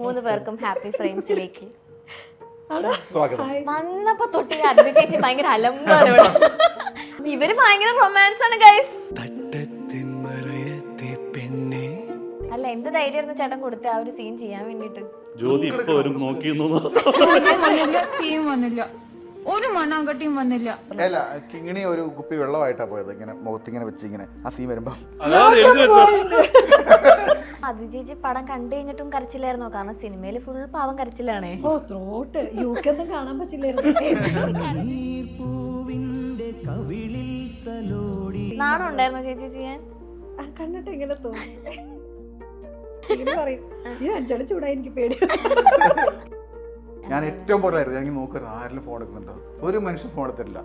മൂന്ന് പേർക്കും ഹാപ്പി ഫ്രെയിംസിലേക്ക് സ്വാഗതം. വന്നപ്പോ തൊട്ട് അതിഥി ചേച്ചി ഭയങ്കര അലമ്പാണ് ഇവിടെ. ഇവര് ഭയങ്കര റൊമാൻസ് ആണ് ഗൈസ്. അല്ല എന്ത് ധൈര്യമായിരുന്നു ചേട്ടൻ കൊടുത്ത ആ ഒരു സീൻ ചെയ്യാൻ വേണ്ടിട്ട്. ജ്യോതി ഇപ്പൊ വരും നോക്കിയെന്നു ടീം വന്നില്ല, ഒരു മണ്ണാങ്കട്ടിയും വന്നില്ല. അല്ല കിങ്ങിണി ഒരു കുപ്പി വെള്ളമായിട്ടാ പോയത്, ഇങ്ങനെ മുഖത്തിങ്ങനെ വെച്ച് ഇങ്ങനെ ആ സീൻ വരുമ്പോ അതിഥി ചേച്ചി പടം കണ്ടു കഴിഞ്ഞിട്ടും കരച്ചില്ലായിരുന്നോ? കാരണം സിനിമയില് ഫുൾ പാവം കരച്ചിലാണേ. ഓ ത്രോട്ട് യൂക്കൊന്നും കാണാൻ പറ്റില്ലായിരുന്നു. നാണം ഉണ്ടായിരുന്നോ ചേച്ചി ചെയ്യാൻ? കണ്ടിട്ട് ഇങ്ങനെ തോന്നി. ഇങ്ങനെ പറയും ഈ അഞ്ചടി ചൂടായി എനിക്ക് പേടി. ഞാൻ ഏറ്റവും പോലായിരുന്നു ഞാൻ നോക്കുന്നത് ആരെങ്കിലും ഫോൺ എടുക്കുന്നുണ്ടോ, ഒരു മനുഷ്യൻ ഫോൺ എടുത്തില്ല.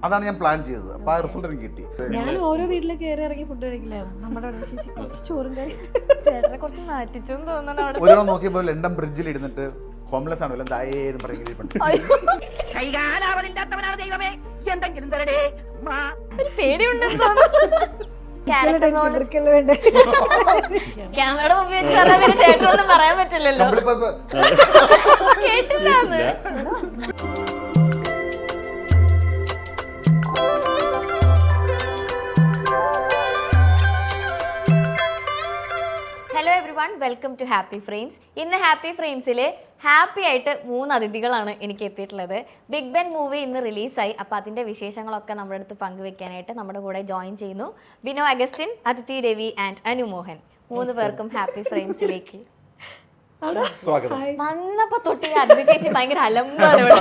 അതാണ് ഞാൻ പ്ലാൻ ചെയ്തത്. അപ്പൊ ആ റിസൾട്ട് എനിക്ക് കിട്ടി. ഞാൻ ഓരോ വീട്ടില് കയറി ഇറങ്ങി ഫുഡ് കഴിക്കില്ലായിരുന്നു. നമ്മുടെ അവിടെ ചേച്ചി കുറച്ച് ചോറും കറി. ചേട്ടനെ കുറച്ച് നാറ്റിച്ചെന്ന് തോന്നണം അവിടെ. ഒരു നോക്കിയപ്പോ ലണ്ടൻ ബ്രിഡ്ജിൽ ഇരുന്നിട്ട് ഹോംലെസ് ആണ് ദായേന്ന് പറയുന്നത്. ഒരു പേടിയുണ്ടെന്ന് തോന്നുന്നു. ക്യാമറയുടെ മുമ്പിൽ വെച്ച് പറഞ്ഞാൽ പിന്നെ ചേട്ടനൊന്നും പറയാൻ പറ്റില്ലല്ലോ. കേട്ടില്ലാന്ന്. Hello everyone, welcome to happy frames. ഇന്ന് ഹാപ്പി ഫ്രെയിംസിൽ ഹാപ്പി ആയിട്ട് 3 അതിഥികളാണ് എനിക്ക് എത്തിയിട്ടുള്ളത്. ബിഗ് ബെൻ മൂവി ഇന്ന് റിലീസായി. അപ്പോൾ അതിൻ്റെ വിശേഷങ്ങളൊക്കെ നമ്മുടെ അടുത്ത് പങ്കുവെക്കാനായിട്ട് നമ്മുടെ കൂടെ ജോയിൻ ചെയ്യുന്നു ബിനോ അഗസ്റ്റിൻ, അതിഥി രവി ആൻഡ് അനു മോഹൻ. 3 പേർക്കും ഹാപ്പി ഫ്രെയിംസിലേക്ക് സ്വാഗതം. വന്നപ്പോ തൊട്ട് അതിഥി ചേച്ചി ഭയങ്കര അലമ്പാണ് ഇവിടെ.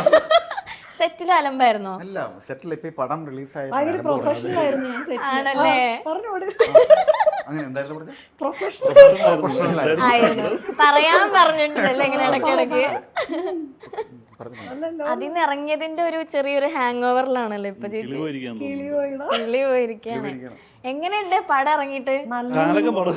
സെറ്റിലും അലമ്പായിരുന്നോ? അല്ല സെറ്റിൽ ഇപ്പൊ ഈ പടം റിലീസായ ഭയങ്കര പ്രൊഫഷണൽ ആയിരുന്നു ഞാൻ സെറ്റിൽ. ആണല്ലേ? പറഞ്ഞോട് അങ്ങനെ എന്തായിരുന്നു പറഞ്ഞത്? പ്രൊഫഷണൽ ആയിരുന്നു. പറയാൻ പറഞ്ഞിട്ടുണ്ടല്ലേ ഇങ്ങനെ ഇടയ്ക്കിടയ്ക്ക്. അതിന്ന് ഇറങ്ങിയതിന്റെ ഒരു ചെറിയൊരു ഹാങ് ഓവറിലാണല്ലോ ഇപ്പൊ ചേച്ചി. കിളി പോയിരിക്കാണ്. എങ്ങനെയുണ്ട് പടം ഇറങ്ങിയിട്ട്? നല്ല പടം,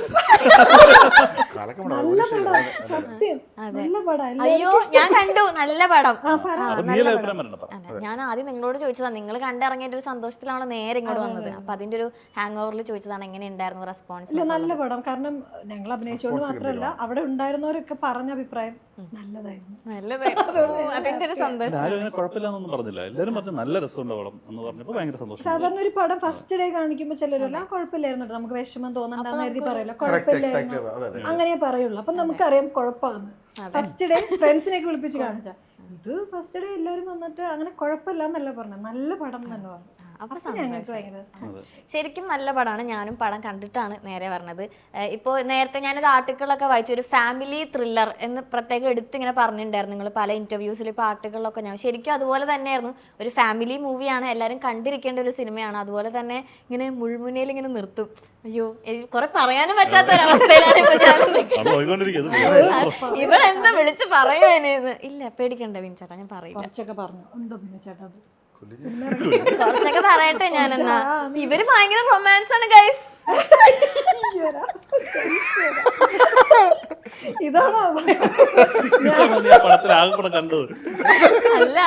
സത്യം നല്ല പടം. അയ്യോ ഞാൻ കണ്ടു, നല്ല പടം. പറഞ്ഞു. ഞാൻ ആദ്യം നിങ്ങളോട് ചോദിച്ചതാ, നിങ്ങൾ കണ്ടിറങ്ങിയ ഒരു സന്തോഷത്തിലാണ് നേരെ ഇങ്ങോട്ട് വന്നത്. അപ്പൊ അതിന്റെ ഒരു ഹാങ് ഓവറിൽ ചോദിച്ചതാണ് എങ്ങനെ ഉണ്ടായിരുന്നു റെസ്പോൺസ്. ഇല്ല നല്ല പടം. കാരണം ഞങ്ങൾ അഭിനയിച്ചുകൊണ്ട് മാത്രമല്ല അവിടെ ഉണ്ടായിരുന്നവരൊക്കെ പറഞ്ഞ അഭിപ്രായം നല്ലതായിരുന്നു. അതിന്റെ ഒരു സന്തോഷം. ആരും അങ്ങനെ കുഴപ്പമില്ലാന്നൊന്നും പറഞ്ഞില്ല, എല്ലാവരും പറഞ്ഞു നല്ല രസമുണ്ട് പടം എന്ന് പറഞ്ഞപ്പോ ഭയങ്കര സന്തോഷം. സാധാരണ ഒരു പടം ഫസ്റ്റ് ഡേ കാണിക്കുമ്പോൾ ചിലരല്ല കുഴപ്പമില്ലായിരുന്നു, നമുക്ക് വിഷമം തോന്നണ്ടെന്ന് എഴുതി പറയില്ല, കുഴപ്പമില്ലായിരുന്നു അങ്ങനെ പറയുള്ളൂ. അപ്പൊ നമുക്കറിയാം കുഴപ്പമാണ്. ഫസ്റ്റ് ഡേ ഫ്രണ്ട്സിനെയൊക്കെ വിളിപ്പിച്ച് കാണിച്ച ഇത് ഫസ്റ്റ് ഡേ എല്ലാവരും വന്നിട്ട് അങ്ങനെ കുഴപ്പമില്ല എന്നല്ല പറഞ്ഞു, നല്ല പടം തന്നെ പറഞ്ഞു. ശരിക്കും നല്ല പടമാണ്. ഞാനും പടം കണ്ടിട്ടാണ് നേരെ പറഞ്ഞത്. ഇപ്പോൾ നേരത്തെ ഞാനൊരു ആർട്ടിക്കിളൊക്കെ വായിച്ചു, ഒരു ഫാമിലി ത്രില്ലർ എന്ന് പ്രത്യേകം എടുത്ത് ഇങ്ങനെ പറഞ്ഞിട്ടുണ്ടായിരുന്നു നിങ്ങൾ പല ഇന്റർവ്യൂസിൽ. ഇപ്പോൾ ആർട്ടിക്കിളിലൊക്കെ ഞാൻ ശരിക്കും അതുപോലെ തന്നെയായിരുന്നു. ഒരു ഫാമിലി മൂവിയാണ്, എല്ലാവരും കണ്ടിരിക്കേണ്ട ഒരു സിനിമയാണ്. അതുപോലെ തന്നെ ഇങ്ങനെ മുൾമുനയിൽ ഇങ്ങനെ നിർത്തും. അയ്യോ കുറെ പറയാനും പറ്റാത്തൊരവസ്ഥയിലാണ് ഇപ്പൊ ഞാൻ. ഇവിടെ എന്താ വിളിച്ച് പറയുവാനേന്ന്. ഇല്ല പേടിക്കണ്ട വിൻചേട്ടാ, ഞാൻ പറയില്ല. കുറച്ചൊക്കെ പറഞ്ഞു എന്തോ പിന്നെ ചേട്ടാ കുറച്ചൊക്കെ പറയട്ടെ ഞാൻ. എന്നാ ഇവര് ഭയങ്കര റൊമാൻസ് ആണ് ഗൈസ്. ഇതാണോ കണ്ടത്? അല്ല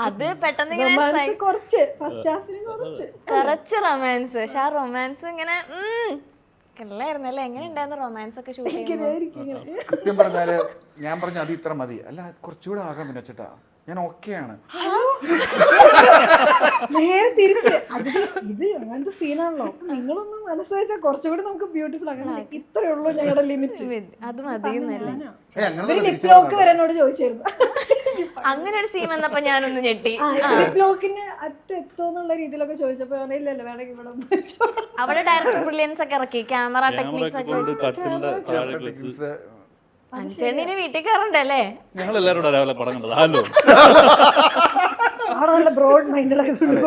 അത് പെട്ടെന്ന് ഇങ്ങനെ കുറച്ച് റൊമാൻസ്. പക്ഷെ ആ റൊമാൻസ് ഇങ്ങനെ കല്ലായിരുന്നല്ലേ. എങ്ങനെ ഉണ്ടായിരുന്നു റൊമാൻസ് ഒക്കെ ഷൂട്ട് ചെയ്യുന്നത്? കൃത്യം പറഞ്ഞാല് ഞാൻ പറഞ്ഞു അത് ഇത്ര മതി, അല്ല കുറച്ചുകൂടെ ആകാൻ പിന്നെ ചേട്ടാ ഞാൻ ഓക്കെയാണ്. നേരെ തിരിച്ച് ഇത് അങ്ങനത്തെ സീനാണല്ലോ, നിങ്ങളൊന്നും മനസ്സ് വെച്ചാൽ കുറച്ചുകൂടി നമുക്ക് ബ്യൂട്ടിഫുൾ ആക്കണം. ഇത്രയേ ഉള്ളൂ ഞങ്ങളുടെ ലിമിറ്റ്, അത് മതി. ലിപ്ലോക്ക് വരെ എന്നോട് ചോദിച്ചായിരുന്നു. അങ്ങനെ ഒരു സീൻ വന്നപ്പോ ഞാനൊന്ന് ഞെട്ടി. ലിപ്ലോക്കിന് അറ്റെത്തോന്നുള്ള രീതിയിലൊക്കെ ചോദിച്ചപ്പോ ഇല്ലല്ലോ വേണമെങ്കിൽ ഇവിടെ അവിടെ ഡയറക്ടർ ബ്രില്യൻസ് ഒക്കെ ഇറക്കി, ക്യാമറ ടെക്നിക്സ് ഒക്കെ. അനുചേട്ടന് വീട്ടിൽ കയറണ്ടല്ലേ? ഞങ്ങൾ എല്ലാവരും രാവിലെ പടം കണ്ടത്. ഹലോ നല്ല ബ്രോഡ് മൈൻഡഡ് ആയതുകൊണ്ട്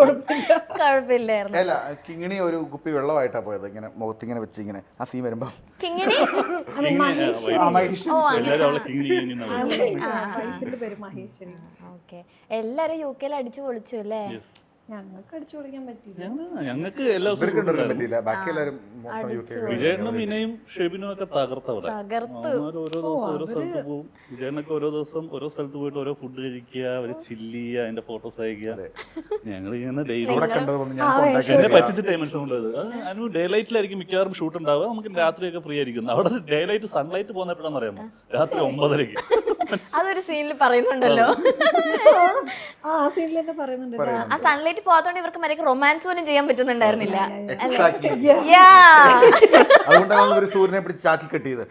കുഴപ്പമില്ലായിരുന്നു. അല്ല കിങ്ങിണി ഒരു കുപ്പി വെള്ളമായിട്ടാ പോയത്, ഇങ്ങനെ മുഖത്തിങ്ങനെ വെച്ച് ഇങ്ങനെ ആ സീൻ വരുമ്പോ കിങ്ങിണി പേര് മഹേശ്വരി. ഓക്കെ, എല്ലാരും UK അടിച്ചു പൊളിച്ചു അല്ലേ? ഞങ്ങൾക്ക് അടിച്ചു പൊളിക്കാൻ പറ്റില്ല. ഞങ്ങൾക്ക് എല്ലാ ദിവസവും ഇവർക്ക് കൊണ്ടുവരാൻ പറ്റിയില്ല, ബാക്കി എല്ലാവരും മൊത്തം UK വിജയനും വിനയും ഷെബിനും ഒക്കെ തകർത്തവിടെ. തകർത്തു. അവന്മാര് ഓരോ ദിവസം ഓരോ സ്ഥലത്ത് പോകും. വിജയനൊക്കെ ഓരോ ദിവസം ഓരോ സ്ഥലത്ത് പോയിട്ട് ഓരോ ഫുഡ് കഴിക്കുക, അവര് ചില്ല് ചെയ്യുക, അതിന്റെ ഫോട്ടോസ് അയക്കുക. ഞങ്ങൾ ഇങ്ങനെ ഡെയിലി അവിടെ കണ്ടത് കൊണ്ട് ഞാൻ കോൺടാക്ട് എന്നെ പറ്റിച്ചിട്ട് ഷോ ഉള്ളത്. അതിന് ഡേ ലൈറ്റിലായിരിക്കും മിക്കവാറും ഷൂട്ട് ഉണ്ടാവുക. നമുക്ക് രാത്രിയൊക്കെ ഫ്രീ ആയിരിക്കും. അവിടെ ഡേ ലൈറ്റ് സൺലൈറ്റ് പോകുന്ന എപ്പോഴാണെന്ന് അറിയാമോ? രാത്രി 9:30. അതൊരു സീനിൽ പറയുന്നുണ്ടല്ലോ. ആ സീനിൽ തന്നെ പറയുന്നുണ്ട്. ആ സൺലൈറ്റ് പോകാത്തോണ്ട് ഇവർക്ക് മറ്റേ റൊമാൻസ് പോലും ചെയ്യാൻ പറ്റുന്നുണ്ടായിരുന്നില്ല. Exactly. അതുകൊണ്ടാണ് ഒരു സൂര്യനെ പിടിച്ച് ചാക്കി കെട്ടിയത്.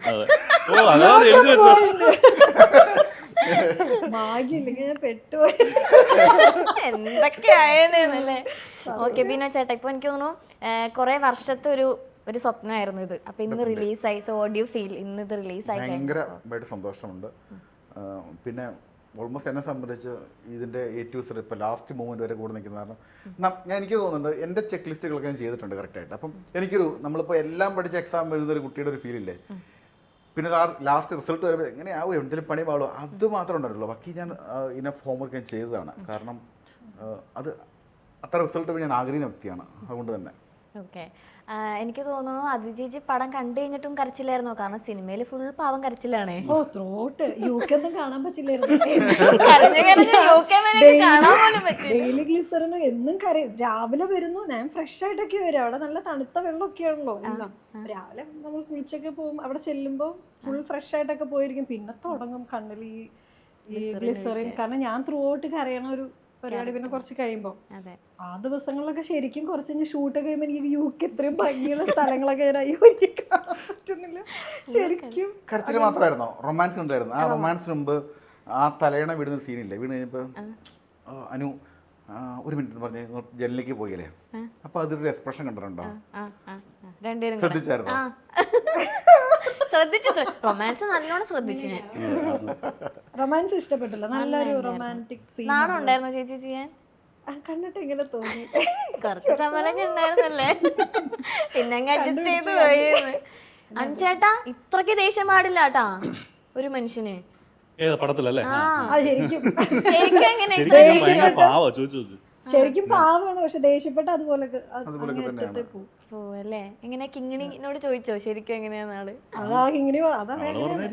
ഓ അതാണ് എഴുതി വെച്ചത്. ഭാഗ്യമില്ലെങ്കിൽ ഞാൻ പെട്ടുപോയി. എന്തൊക്കെ ആയതല്ലേ. ഓക്കെ ബിനോ ചേട്ടാ, ഇപ്പൊ എനിക്ക് തോന്നുന്നു കുറെ വർഷത്തെ ഒരു സ്വപ്നമായിരുന്നു ഇത്. അപ്പൊ ഇന്ന് റിലീസായി. So what do you feel ഇന്ന് ഇത് റിലീസായി? ഭയങ്കരമായിട്ട് സന്തോഷമുണ്ട്. പിന്നെ ഓൾമോസ്റ്റ് എന്നെ സംബന്ധിച്ച് ഇതിൻ്റെ ഏറ്റവും ഇപ്പോൾ ലാസ്റ്റ് മൂമെൻറ്റ് വരെ കൂടെ നിൽക്കുന്ന കാരണം എനിക്ക് തോന്നുന്നുണ്ട് എൻ്റെ ചെക്ക് ലിസ്റ്റുകളൊക്കെ ഞാൻ ചെയ്തിട്ടുണ്ട് കറക്റ്റായിട്ട്. അപ്പം നമ്മളിപ്പോൾ എല്ലാം പഠിച്ച എക്സാം എഴുതുന്ന ഒരു കുട്ടിയുടെ ഒരു ഫീലില്ലേ, പിന്നെ ലാസ്റ്റ് റിസൾട്ട് വരുമ്പോൾ എങ്ങനെയാവും എന്തെങ്കിലും പണി പാടുമോ, അത് മാത്രമേ ഉണ്ടായിരുന്നുള്ളൂ. ബാക്കി ഞാൻ ഇനഫ് ഹോംവർക്ക് ഞാൻ ചെയ്തതാണ്. കാരണം അത് അത്ര റിസൾട്ട് ഞാൻ ആഗ്രഹിക്കുന്ന വ്യക്തിയാണ്. അതുകൊണ്ട് തന്നെ ഓക്കെ. എനിക്ക് തോന്നുന്നു അതിഥി ചേച്ചി പടം കണ്ടു കഴിഞ്ഞിട്ടും കരച്ചില്ലായിരുന്നോ? കാരണം സിനിമയിൽ ഫുൾ പാവം കരച്ചിലാണേ. ഓ ത്രോട്ട് UK ഒന്നും കാണാൻ പറ്റില്ലായിരുന്നു. ഡെയിലി ഗ്ലിസറിന് എന്നും കരയും. രാവിലെ വരുന്നു, ഞാൻ ഫ്രഷ് ആയിട്ടൊക്കെ വരും. അവിടെ നല്ല തണുത്ത വെള്ളമൊക്കെ ആണല്ലോ എല്ലാം. രാവിലെ നമ്മൾ കുളിച്ചൊക്കെ പോകും, അവിടെ ചെല്ലുമ്പോൾ ഫുൾ ഫ്രഷ് ആയിട്ടൊക്കെ പോയിരിക്കും. പിന്നെ തുടങ്ങും കണ്ണിൽ ഈ ഗ്ലിസറിൻ. കാരണം ഞാൻ ത്രൂ ഔട്ട് കരയണ ഒരു പരിപാടി. പിന്നെ കുറച്ച് കഴിയുമ്പോൾ ആ ദിവസങ്ങളിലൊക്കെ ശരിക്കും കുറച്ച് കഴിഞ്ഞ് ഷൂട്ടൊക്കെ കഴിയുമ്പോൾ എനിക്ക് UK ഇത്രയും ഭംഗിയുള്ള സ്ഥലങ്ങളൊക്കെ കാണാൻ പറ്റുന്നില്ല ശരിക്കും. കരച്ചിൽ മാത്രമായിരുന്നോ? റൊമാൻസ് ഉണ്ടായിരുന്നു. ആ റൊമാൻസിന് മുമ്പ് ആ തലയണ വീടുന്ന സീനില്ലേ, വീണ് കഴിഞ്ഞപ്പോൾ അനു ഒരു മിനിറ്റ് പറഞ്ഞ് ജനലിലേക്ക് പോയില്ലേ, അപ്പൊ അതൊരു എക്സ്പ്രഷൻ കണ്ടിട്ടുണ്ടോ? ശ്രദ്ധിച്ചായിരുന്നോ? ശ്രദ്ധിച്ചു. റൊമാൻസ് നല്ലോണം ശ്രദ്ധിച്ചു ഞാൻ. റൊമാൻസ് ഇഷ്ടപ്പെട്ടില്ല. നല്ലൊരു റൊമാൻറ്റിക് സീൻ നാണം ഉണ്ടായിരുന്നു ചേച്ചി ചെയ്യാൻ? കണ്ടിട്ട് എങ്ങനെ തോന്നി? കുറച്ച് സമരമൊക്കെ ഉണ്ടായിരുന്നല്ലേ, പിന്നെ അഡ്ജസ്റ്റ് ചെയ്ത് പോയിരുന്നു. അഞ്ചേട്ടാ ഇത്രക്ക് ദേഷ്യം പാടില്ല കേട്ടാ ഒരു മനുഷ്യന്. പടത്തിലല്ലേ? ശരിക്കും ശരിക്കും എങ്ങനെ ശരിക്കും പാവമാണ്. പക്ഷെ ദേഷ്യപ്പെട്ട അതുപോലെ പോവല്ലേ? എങ്ങനെ കിങ്ങിണിനോട് ചോദിച്ചോ ശരിക്കും എങ്ങനെയാന്ന് ആള്? അതാ കിങ്ങിണി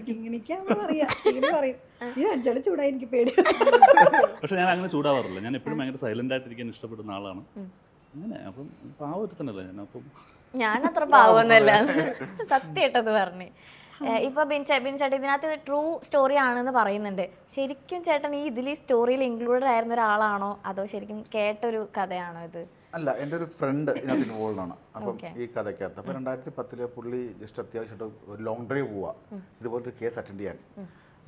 കിങ്ങിണിക്കാണെന്ന് അറിയാം. കിങ്ങിണി പറയും ഈ അഞ്ചടി ചൂടായി എനിക്ക് പേടി. പക്ഷെ ഞാൻ അങ്ങനെ ചൂടാവാറില്ല. ഞാൻ എപ്പോഴും ഭയങ്കര സൈലന്റ് ആയിട്ടിരിക്കാൻ ഇഷ്ടപ്പെടുന്ന ആളാണ്. അങ്ങനെ അപ്പം പാവത്തന്നല്ല ഞാൻ. അപ്പം ഞാൻ അത്ര പാവൊന്നല്ല, സത്യമായിട്ടത് പറഞ്ഞേ. ഇപ്പൊ ബിൻ ചേട്ടൻ ഇതിനകത്ത് ട്രൂ സ്റ്റോറി ആണെന്ന് പറയുന്നുണ്ട്. ശരിക്കും ചേട്ടൻ ഈ ഇതിൽ സ്റ്റോറിയിൽ ഇൻക്ലൂഡഡ് ആയിരുന്ന ഒരാളാണോ അതോ ശരിക്കും കേട്ടൊരു കഥയാണോ ഇത്? അല്ല, എൻ്റെ ഒരു ഫ്രണ്ട് ഇതിനകത്ത് ഇൻവോൾവ് ആണ്. അപ്പം ഈ കഥയ്ക്കകത്ത് അപ്പോൾ 2010 പുള്ളി ജസ്റ്റ് അത്യാവശ്യമായിട്ട് ഒരു ലോങ് ഡ്രൈവ് പോവുക, ഇതുപോലൊരു കേസ് അറ്റൻഡ് ചെയ്യാൻ.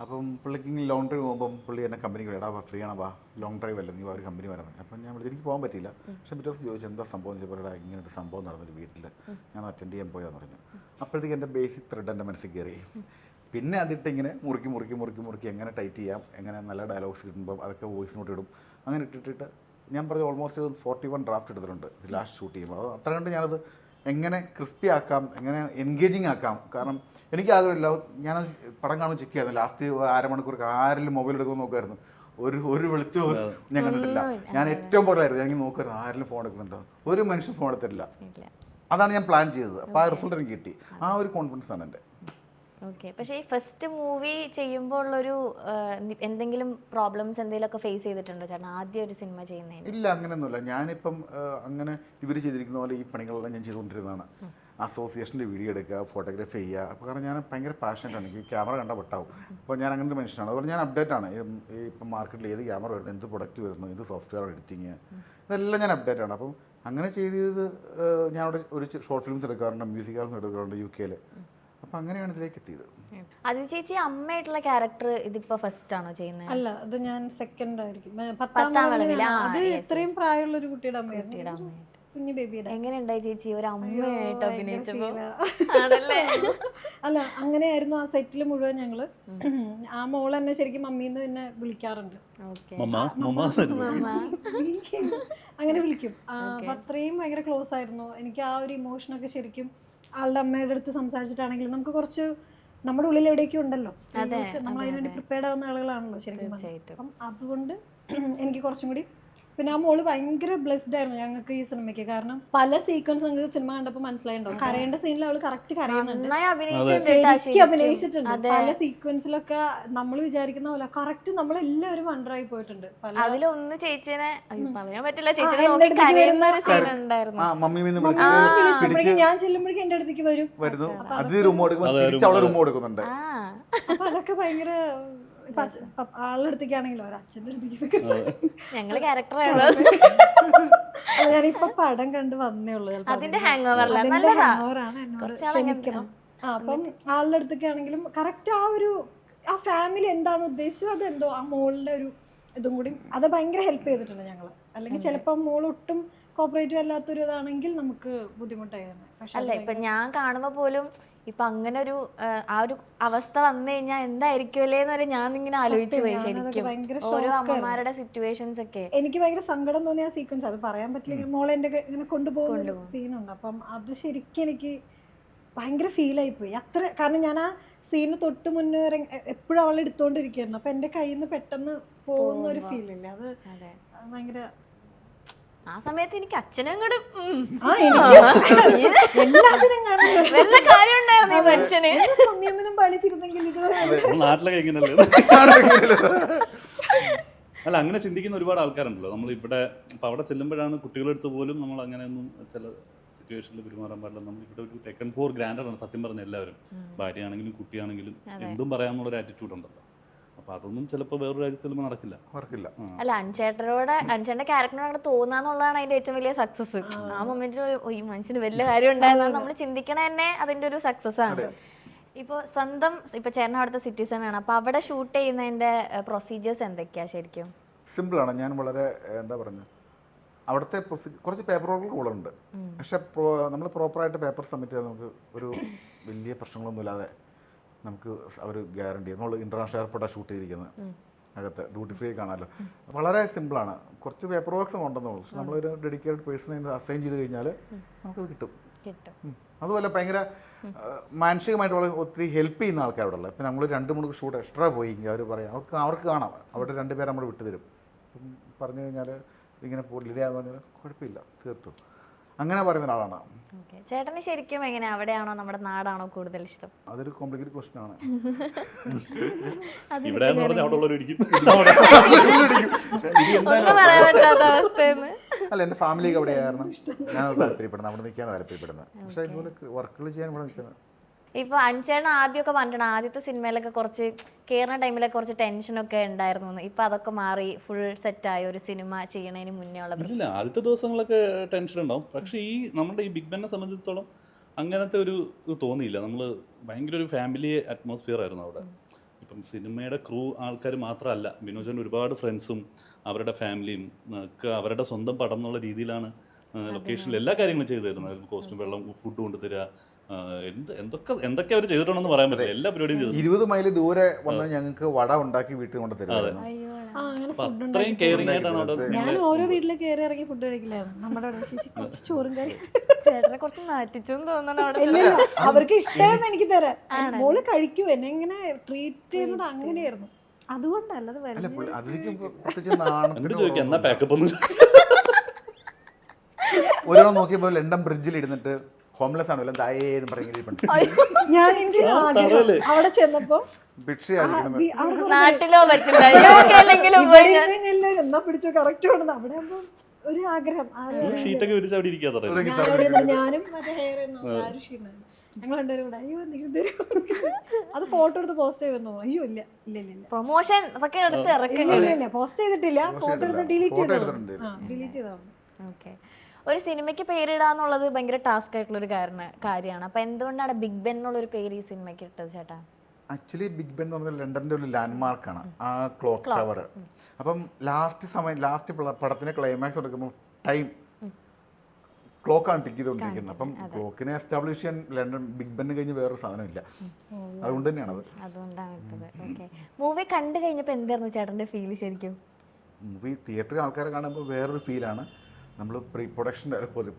അപ്പം പുള്ളിക്ക് ലോങ് ഡ്രൈവ് പോകുമ്പം പുള്ളി എന്നെ കമ്പനിക്ക് എടാ ഫ്രീ ആണ്, വാ ലോങ് ഡ്രൈവ് അല്ല, നീ ഒരു കമ്പനി വരാൻ. അപ്പം ഞാൻ വിളിച്ച് എനിക്ക് പോകാൻ പറ്റിയില്ല. പക്ഷേ പിറ്റേ ദിവസം ചോദിച്ചു എന്താ സംഭവം എന്ന് ചോദിച്ചപ്പോൾ ഇങ്ങനൊരു സംഭവം നടന്നൊരു വീട്ടിൽ ഞാൻ അറ്റൻഡ് ചെയ്യാൻ പോയാന്ന് പറഞ്ഞു. അപ്പോഴത്തേക്ക് എൻ്റെ ബേസിക് ത്രെഡ് എൻ്റെ മനസ്സിൽ കയറി. പിന്നെ അതിട്ട് ഇങ്ങനെ മുറുക്കി എങ്ങനെ ടൈറ്റ് ചെയ്യാം, എങ്ങനെ നല്ല ഡയലോഗ്സ് കിട്ടുമ്പം അതൊക്കെ വോയിസ് നോട്ട് ഇടും. അങ്ങനെ ഇട്ടിട്ട് ഞാൻ പറഞ്ഞ ഓൾമോസ്റ്റ് 41 ഡ്രാഫ്റ്റ് എടുത്തിട്ടുണ്ട് ഇത് ലാസ്റ്റ് ഷൂട്ട് ചെയ്യുമ്പോൾ. അത് അത്ര കണ്ട് ഞാനത് എങ്ങനെ ക്രിസ്പി ആക്കാം, എങ്ങനെ എൻഗേജിങ് ആക്കാം. കാരണം എനിക്ക് ആഗ്രഹമില്ല, ഞാനത് പടം കാണുമ്പോൾ ചെക്ക് ചെയ്യായിരുന്നു. ലാസ്റ്റ് അരമണിക്കൂർ ആരെങ്കിലും മൊബൈൽ എടുക്കുമ്പോൾ നോക്കുമായിരുന്നു. ഒരു വെളിച്ചവും ഞാൻ കണ്ടിട്ടില്ല. ഞാൻ ഏറ്റവും പോലായിരുന്നു ഞാൻ നോക്കുമായിരുന്നു ആരെങ്കിലും ഫോൺ എടുക്കുന്നുണ്ടോ. ഒരു മനുഷ്യൻ ഫോൺ എടുത്തിട്ടില്ല. അതാണ് ഞാൻ പ്ലാൻ ചെയ്തത്. അപ്പോൾ ആ റിസൾട്ട് എനിക്ക് കിട്ടി. ആ ഒരു കോൺഫിഡൻസ് ആണ് എൻ്റെ. ഓക്കെ. പക്ഷേ ഈ ഫസ്റ്റ് മൂവി ചെയ്യുമ്പോൾ ഉള്ളൊരു എന്തെങ്കിലും പ്രോബ്ലംസ് എന്തെങ്കിലുമൊക്കെ ഫേസ് ചെയ്തിട്ടുണ്ടോ ചേട്ടൻ ആദ്യം ഒരു സിനിമ ചെയ്യുന്നതിന്? ഇല്ല, അങ്ങനെയൊന്നുമില്ല. ഞാനിപ്പം അങ്ങനെ ഇവർ ചെയ്തിരിക്കുന്ന പോലെ ഈ പണികളെല്ലാം ഞാൻ ചെയ്തുകൊണ്ടിരുന്നതാണ്. അസോസിയേഷൻ്റെ വീഡിയോ എടുക്കുക, ഫോട്ടോഗ്രാഫി ചെയ്യുക. അപ്പോൾ കാരണം ഞാൻ ഭയങ്കര പാഷനാണ്. എനിക്ക് ക്യാമറ കണ്ടാൽ പെട്ടാവും. അപ്പോൾ ഞാൻ അങ്ങനെ ഒരു മനുഷ്യനാണ്. അതുപോലെ ഞാൻ അപ്ഡേറ്റ് ആണ്. ഈ ഇപ്പം മാർക്കറ്റിൽ ഏത് ക്യാമറ വരുന്നു, എന്ത് പ്രൊഡക്റ്റ് വരുന്നു, എന്ത് സോഫ്റ്റ്വെയർ എഡിറ്റിങ്, ഇതെല്ലാം ഞാൻ അപ്ഡേറ്റ് ആണ്. അപ്പം അങ്ങനെ ചെയ്തത് ഞാൻ അവിടെ ഒരു ഷോർട്ട് ഫിലിംസ് എടുക്കാറുണ്ട്, മ്യൂസിക് ആൽബംസ് എടുക്കാറുണ്ട് UK. അപ്പം അങ്ങനെയാണ് ഇതിലേക്ക് എത്തിയത്. അതിഥി ചേച്ചി അമ്മയായിട്ടുള്ള ക്യാരക്ടർ ഇതിപ്പോ ഫസ്റ്റ് ആണോ ചെയ്യുന്നത്? അല്ല, അത് ഞാൻ സെക്കൻഡ് ആയിരിക്കും. 10ാം വളവിൽ. അത് ഇത്രയും പ്രായമുള്ള ഒരു കുട്ടിയുടെ അമ്മയാണ്, കുഞ്ഞു ബേബിയുടെ. എങ്ങനെയുണ്ടായി ചേച്ചി ഒരു അമ്മയായിട്ട് അഭിനയിച്ചപ്പോ? അല്ല, അങ്ങനെയായിരുന്നു ആ സെറ്റിൽ മുഴുവൻ. ഞങ്ങള് ആ മോൾ എന്നെ ശരിക്കും മമ്മീന്ന് തന്നെ വിളിക്കാറുണ്ട്. അങ്ങനെ വിളിക്കും. അപ്പൊ അത്രയും ഭയങ്കര ക്ലോസ് ആയിരുന്നു. എനിക്ക് ആ ഒരു ഇമോഷനൊക്കെ ശരിക്കും ആളുടെ അമ്മയുടെ അടുത്ത് സംസാരിച്ചിട്ടാണെങ്കിലും നമുക്ക് കുറച്ച് നമ്മുടെ ഉള്ളിൽ എവിടേക്കും ഉണ്ടല്ലോ, നമ്മൾ അതിനുവേണ്ടി പ്രിപ്പയർഡ് ആവുന്ന ആളുകളാണല്ലോ ശരിക്കും. അപ്പം അതുകൊണ്ട് എനിക്ക് കുറച്ചും കൂടി പിന്നെ ആ മോള് ഭയങ്കര ബ്ലെസ്ഡ് ആയിരുന്നു ഞങ്ങൾക്ക് ഈ സിനിമയ്ക്ക്. കാരണം പല സീക്വൻസ് നിങ്ങൾക്ക് സിനിമ കണ്ടപ്പോൾ മനസ്സിലായിട്ടുണ്ടാവും. കരയേണ്ട സീനിൽ അവള് കറക്റ്റ് കരയുന്നുണ്ട്, നന്നായി അഭിനയിച്ചിട്ടുണ്ട് കേട്ടോ, ശരിക്കും ശരിക്കും. അഭിനയിച്ചിട്ടുണ്ട്. അതെ. പല സീക്വൻസിലൊക്കെ നമ്മൾ വിചാരിക്കുന്ന പോലെ കറക്റ്റ് നമ്മളെല്ലാവരും വണ്ടറായി പോയിട്ടുണ്ട്. അതിലൊന്ന് ചേച്ചിനെ അയ്യോ പറയാൻ പറ്റില്ല, ചേച്ചി എന്റെ നോക്കി അടുത്തേക്ക് കരയുന്ന ഒരു വരുന്ന- സീൻ ഉണ്ടായിരുന്നു. ആ മമ്മി എന്ന് വിളിച്ചപ്പോഴേക്കും ഞാൻ ചെല്ലുമ്പോഴേക്കും എന്റെ അടുത്തേക്ക് വരും. വരുന്നു. അത് റൂം കൊടുക്കുമ്പോൾ തിരിച്ച് അവളെ റൂം കൊടുക്കുന്നുണ്ട്. ആ അപ്പൊ അതൊക്കെ ഭയങ്കര ആളുടെ അടുത്തേക്കാണെങ്കിലും ഒരു അച്ഛൻ്റെ അടുത്തേക്ക് ഞങ്ങള് ക്യാരക്ടറാണ്. ഞാനിപ്പൊ പടം കണ്ട് വന്നേ ഉള്ളൂ. ചിലപ്പോ അതിന്റെ ഹാങ് ഓവറില്ല, അതിന്റെ നല്ലതാ. hangover ആണ്, എന്നോട് കുറച്ചാളങ്ങനെ ക്ഷമിക്കണം. അപ്പം ആളുടെ അടുത്തൊക്കെ ആണെങ്കിലും കറക്റ്റ് ആ ഫാമിലി എന്താണ് ഉദ്ദേശിച്ചത് അതെന്തോ ആ മോളുടെ ഒരു ഇതും കൂടി അത് ഭയങ്കര ഹെൽപ്പ് ചെയ്തിട്ടുണ്ട് ഞങ്ങള്. അല്ലെങ്കിൽ ചിലപ്പോൾ മോൾ ഒട്ടും കോപ്പറേറ്റീവ് അല്ലാത്തൊരു ഇതാണെങ്കിൽ നമുക്ക് ബുദ്ധിമുട്ടായിരുന്നു. അല്ല ഇപ്പൊ ഞാൻ കാണുമ്പോ പോലും ഇപ്പൊ അങ്ങനെ ഒരു ആ ഒരു അവസ്ഥ വന്നു കഴിഞ്ഞാൽ എന്തായിരിക്കുമല്ലേ എന്ന് വരെ ഞാൻ ഇങ്ങനെ ആലോചിച്ചു പോയി. ശരിക്കും ഭയങ്കര ഓരോ അമ്മമാരുടെ സിറ്റുവേഷൻസ് ഒക്കെ എനിക്ക് ഭയങ്കര സങ്കടം തോന്നിയ ആ സീക്വൻസ്, അത് പറയാൻ പറ്റില്ലെങ്കിൽ മോളെ എൻ്റെ ഇങ്ങനെ കൊണ്ടുപോകുന്ന സീനുണ്ട്. അപ്പം അത് ശരിക്കും എനിക്ക് ഭയങ്കര ഫീലായി പോയി. അത്ര കാരണം ഞാൻ ആ സീന് തൊട്ട് മുന്നേ വരെ എപ്പോഴും അവളെ എടുത്തോണ്ടിരിക്കുകയായിരുന്നു. അപ്പൊ എൻ്റെ കയ്യിൽ നിന്ന് പെട്ടെന്ന് പോകുന്ന ഒരു ഫീലില്ല, അത് ഭയങ്കര. ആ സമയത്ത് എനിക്ക് അച്ഛനും കൂടെ എല്ലാത്തിനും വല്ല കാര്യം ഉണ്ടായിരുന്നു ഈ മനുഷ്യന്. സംയമനം പാലിച്ചിരുന്നെങ്കിൽ ഇത് നാട്ടിലൊക്കെ എങ്ങനെയല്ലേ? അല്ല അങ്ങനെ ചിന്തിക്കുന്ന ഒരുപാട് ആൾക്കാരുണ്ടല്ലോ. നമ്മൾ ഇവിടെ ഇപ്പം അവിടെ ചെല്ലുമ്പോഴാണ് കുട്ടികളെടുത്ത് പോലും നമ്മൾ അങ്ങനെയൊന്നും ചില സിറ്റുവേഷനിൽ പെരുമാറാൻ പാടില്ല. നമ്മളിവിടെ ഒരു ടേക്കൺ ഫോർ ഗ്രാൻഡഡ് ആണ് സത്യം പറഞ്ഞ എല്ലാവരും. ഭാര്യയാണെങ്കിലും കുട്ടിയാണെങ്കിലും എന്തും പറയാമെന്നുള്ളൊരു ആറ്റിറ്റ്യൂഡ് ഉണ്ടല്ലോ. അപ്പൊ അതൊന്നും ചിലപ്പോൾ വേറൊരു രാജ്യത്തിൽ നടക്കില്ല. അല്ല അഞ്ചേട്ടന്റെ ക്യാരക്ടറിനോട് അങ്ങനെ തോന്നാന്നുള്ളതാണ് അതിന്റെ ഏറ്റവും വലിയ സക്സസ്. ആ മൊമെന്റിൽ ഈ മനുഷ്യന് വലിയ കാര്യം ഉണ്ടായെന്നാണ് നമ്മൾ ചിന്തിക്കണ തന്നെ അതിന്റെ ഒരു സക്സസ് ആണ്. ഇപ്പോൾ സ്വന്തം ഇപ്പൊ ചേട്ടൻ അവിടുത്തെ സിറ്റിസൺ ആണ്, അപ്പൊ അവിടെ ഷൂട്ട് ചെയ്യുന്നതിന്റെ പ്രൊസീജിയേഴ്സ് എന്തൊക്കെയാ ശരിക്കും? സിമ്പിളാണ്. ഞാൻ വളരെ എന്താ പറയുക, അവിടുത്തെ കുറച്ച് പേപ്പർ വർക്കുകൾ കൂടുതലുണ്ട്. പക്ഷെ നമ്മൾ പ്രോപ്പറായിട്ട് പേപ്പർ സബ്മിറ്റ് ചെയ്താൽ നമുക്ക് ഒരു വലിയ പ്രശ്നങ്ങളൊന്നുമില്ലാതെ നമുക്ക് അവർ ഗ്യാരണ്ടി. നമ്മൾ ഇൻ്റർനാഷണൽ എയർപോർട്ടാണ് ഷൂട്ട് ചെയ്തിരിക്കുന്നത്, അകത്ത് ഡ്യൂട്ടി ഫ്രീ കാണാമല്ലോ. വളരെ സിമ്പിളാണ്. കുറച്ച് പേപ്പർ വർക്ക്സ് ഉണ്ടെന്നുള്ളൂ. പക്ഷെ നമ്മളൊരു ഡെഡിക്കേറ്റഡ് പേഴ്സണെ അസൈൻ ചെയ്ത് കഴിഞ്ഞാൽ നമുക്കത് കിട്ടും. അതുപോലെ ഭയങ്കര മാനസികമായിട്ട് വളരെ ഒത്തിരി ഹെൽപ്പ് ചെയ്യുന്ന ആൾക്കാരോടുള്ള. ഇപ്പം നമ്മൾ 2-3 ഷൂട്ട് എക്സ്ട്രാ പോയെങ്കിൽ അവർ പറയാം, അവർക്ക് കാണാം, അവിടെ 2 പേരെ നമ്മൾ വിട്ടുതരും. ഇപ്പം പറഞ്ഞു കഴിഞ്ഞാൽ ഇങ്ങനെ ഡിലേയാന്ന് പറഞ്ഞാൽ കുഴപ്പമില്ല, തീർത്തും അങ്ങനെ പറയുന്ന ഒരാളാണ്. ചേട്ടന് ശരിക്കും എങ്ങനെയാ, അവിടെയാണോ നമ്മുടെ നാടാണോ കൂടുതൽ ഇഷ്ടം? അതൊരു കോംപ്ലിക്കേറ്റഡ് ക്വസ്റ്റ്യൻ ആണ്. ഇവിടെ അല്ല, എൻ്റെ ഫാമിലിക്ക് അവിടെ കാരണം ഞാൻ താല്പര്യപ്പെടുന്നത്, അവിടെ നിൽക്കാൻ താല്പര്യപ്പെടുന്നത്. പക്ഷേ ഇതുപോലെ വർക്കുകൾ ചെയ്യാൻ ഇവിടെ നിൽക്കുന്നത്. ഇപ്പൊ അഞ്ചേട്ടൻ ആദ്യമൊക്കെ പറഞ്ഞിട്ടുണ്ട്, ആദ്യത്തെ സിനിമയിലൊക്കെ കുറച്ച് കയറുന്ന ടൈമിലൊക്കെ കുറച്ച് ടെൻഷനൊക്കെ ഉണ്ടായിരുന്നു. ഇപ്പൊ അതൊക്കെ മാറി ഫുൾ സെറ്റായി ഒരു സിനിമ ചെയ്യണതിന് മുന്നേ ഉള്ള. ഇല്ല, ആദ്യത്തെ ദിവസങ്ങളൊക്കെ ടെൻഷൻ ഉണ്ടാവും. പക്ഷേ നമ്മുടെ ഈ ബിഗ് ബെന്നെ സംബന്ധിച്ചിടത്തോളം അങ്ങനത്തെ ഒരു ഇത് തോന്നിയില്ല. നമ്മൾ ഭയങ്കര ഒരു ഫാമിലി അറ്റ്മോസ്ഫിയർ ആയിരുന്നു അവിടെ. ഇപ്പം സിനിമയുടെ ക്രൂ ആൾക്കാർ മാത്രമല്ല, ബിനോജൻ്റെ ഒരുപാട് ഫ്രണ്ട്സും അവരുടെ ഫാമിലിയും ഒക്കെ അവരുടെ സ്വന്തം പടം എന്നുള്ള രീതിയിലാണ് ലൊക്കേഷനിൽ എല്ലാ കാര്യങ്ങളും ചെയ്തു തരുന്നത്. കോസ്റ്റ്യൂം, വെള്ളം, ഫുഡ് കൊണ്ടുതരിക, എന്തൊക്കെ അവർ ചെയ്തിട്ടുണ്ടെന്ന് പറയാൻ പറ്റില്ല. എല്ലാ പരിപാടിയും ചെയ്തു. 20 മൈൽ ദൂരെ വന്ന് ഞങ്ങൾക്ക് വട ഉണ്ടാക്കി വീട്ടിൽ കൊണ്ട് തരുമായിരുന്നു. അത്രയും കെയറിംഗ് ആയിട്ടാണ് അവിടെ. ഞാൻ ഓരോ വീട്ടിൽ കയറി ഇറങ്ങി ഫുഡ് കഴിക്കില്ലായിരുന്നു. നമ്മുടെ കുറച്ച് ചോറും കറി ചേട്ടനെ കുറച്ച് നാറ്റിച്ചെന്ന് തോന്നണം അവിടെ. അവർക്ക് ഇഷ്ടമായിരുന്നു എനിക്ക് തരാൻ. മോള് കഴിക്കൂ, എന്നെ ഇങ്ങനെ ട്രീറ്റ് ചെയ്യുന്നത് അങ്ങനെയായിരുന്നു. അതുകൊണ്ടല്ല അത് എന്നാ പാക്കപ്പ് ഒന്ന് ഒരാൾ നോക്കിയപ്പോൾ ലണ്ടൻ ബ്രിഡ്ജിൽ ഇരുന്നിട്ട് ഹോംലെസ് ആണോ തായേന്ന് പറഞ്ഞിരിപ്പുണ്ട്. ഞാൻ എനിക്ക് അവിടെ ചെന്നപ്പോ നാട്ടിലോ പറ്റില്ല, എല്ലാവരും എന്നാ പിടിച്ചോ കറക്റ്റ് വേണം. അവിടെ ആകുമ്പോ ഒരു ആഗ്രഹം, ഷീറ്റൊക്കെ വിരിച്ച് അവിടെ ഇരിക്കാതെ ഞാനും മറ്റേ ഹെയർ ഞങ്ങൾ രണ്ടുപേരും കൂടെ അയ്യോ എന്തെങ്കിലും തരും. അത് ഫോട്ടോ എടുത്ത് പോസ്റ്റ് ചെയ്തിരുന്നോ? അയ്യോ ഇല്ല ഇല്ല ഇല്ല പ്രൊമോഷൻ അതൊക്കെ എടുത്ത് ഇല്ല പോസ്റ്റ് ചെയ്തിട്ടില്ല. ഫോട്ടോ എടുത്ത് ഡിലീറ്റ് ചെയ്തതാണ്. ഓക്കെ. ഒരു സിനിമയ്ക്ക് പേരിടാന്നുള്ളത് ഭയങ്കര ടാസ്ക് ആയിട്ടുള്ള ഒരു കാര്യമാണ്. അപ്പൊ എന്തുകൊണ്ടാണ് ബിഗ് ബെൻ എന്നുള്ള ഒരു പേര് ഈ സിനിമയ്ക്ക് ഇട്ടത് ചേട്ടാ? ആക്ച്വലി ബിഗ് ബെൻ എന്ന് പറഞ്ഞാൽ ലണ്ടൻ്റെ ഒരു ലാൻഡ്മാർക്കാണ് ആ ക്ലോക്ക് ടവർ. അപ്പം ലാസ്റ്റ് പടത്തിന് ക്ലൈമാക്സ് എടുക്കുമ്പോൾ ടൈം ക്ലോക്കാണ് ടിക്ക് ചെയ്തുകൊണ്ടിരിക്കുന്നത്. അപ്പം ക്ലോക്കിനെ എസ്റ്റാബ്ലിഷ് ചെയ്യാൻ ലണ്ടൻ ബിഗ് ബെന്ന് കഴിഞ്ഞ് വേറൊരു സാധനമില്ല. അതുകൊണ്ട് തന്നെയാണത്. അതുകൊണ്ടാണ് ഇട്ടത്. ഓക്കെ. മൂവി കണ്ടു കഴിഞ്ഞപ്പോൾ എന്തായിരുന്നു ചേട്ടൻ്റെ ഫീൽ ശരിക്കും? മൂവി തിയേറ്ററിൽ ആൾക്കാരെ കാണുമ്പോൾ വേറൊരു ഫീലാണ്. നമ്മൾ പ്രീ പ്രൊഡക്ഷൻ